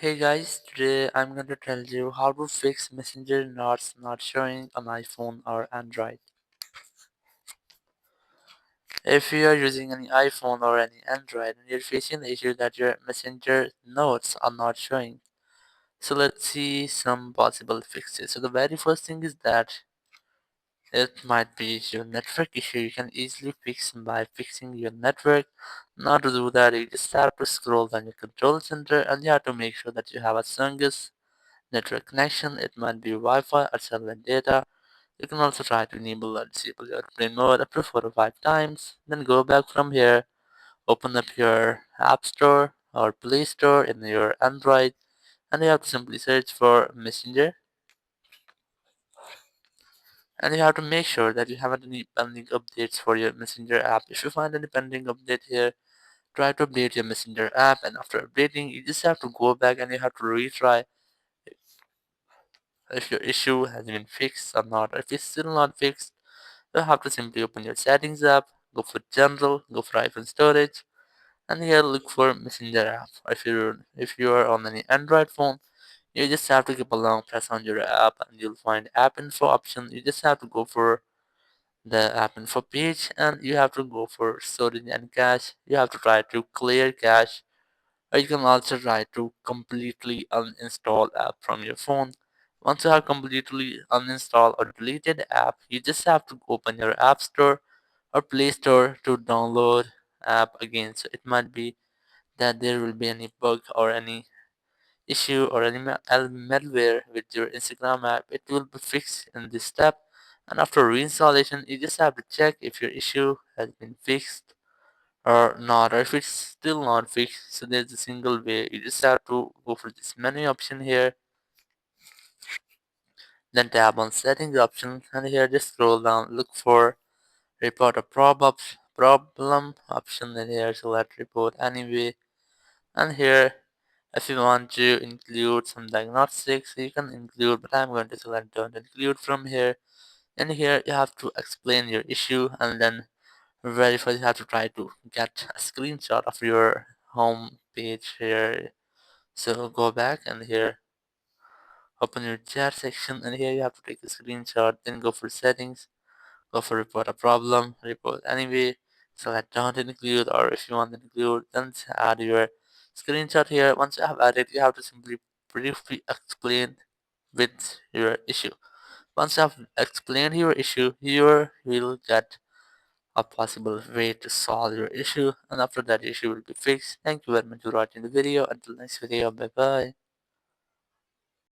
Hey guys, today I'm going to tell you how to fix Messenger not showing on iPhone or Android. If you are using any iPhone or any Android and you're facing the issue that your Messenger notes are not showing, so let's see some possible fixes. So the very first thing is that it might be your network issue. You can easily fix by fixing your network. Now to do that, you just have to scroll down your control center and you have to make sure that you have a strongest network connection. It might be Wi-Fi or cellular data. You can also try to enable or disable your airplane mode up to 4 or 5 times. Then go back from here, open up your App Store or Play Store in your Android, and you have to simply search for Messenger. And you have to make sure that you haven't any pending updates for your Messenger app. If you find any pending update here, try to update your Messenger app, and after updating, you just have to go back and you have to retry if your issue has been fixed or not. If it's still not fixed, you have to simply open your settings app, go for general, go for iPhone storage, and here look for Messenger app. If you are on any Android phone, you just have to keep a long press on your app and you'll find app info option. You just have to go for the app info page and you have to go for storage and cache. You have to try to clear cache, or you can also try to completely uninstall app from your phone. Once you have completely uninstalled or deleted app, you just have to open your app store or Play Store to download app again. So it might be that there will be any bug or any issue or any malware with your Instagram app. It will be fixed in this step. And after reinstallation, you just have to check if your issue has been fixed or not, or if it's still not fixed. So there's a single way. You just have to go for this menu option here, then tap on settings option, and here just scroll down, look for report a problem option, and here select report anyway. And here, if you want to include some diagnostics, you can include, but I'm going to select don't include from here. And here you have to explain your issue and then verify. You have to try to get a screenshot of your home page here. So go back and here open your chat section, and here you have to take a screenshot, then go for settings, go for report a problem, report anyway, select don't include, or if you want to include, then add your screenshot here. Once you have added, you have to simply briefly explain with your issue. Once you have explained your issue, you will get a possible way to solve your issue, and after that issue will be fixed. Thank you very much for watching the video. Until next video, bye bye.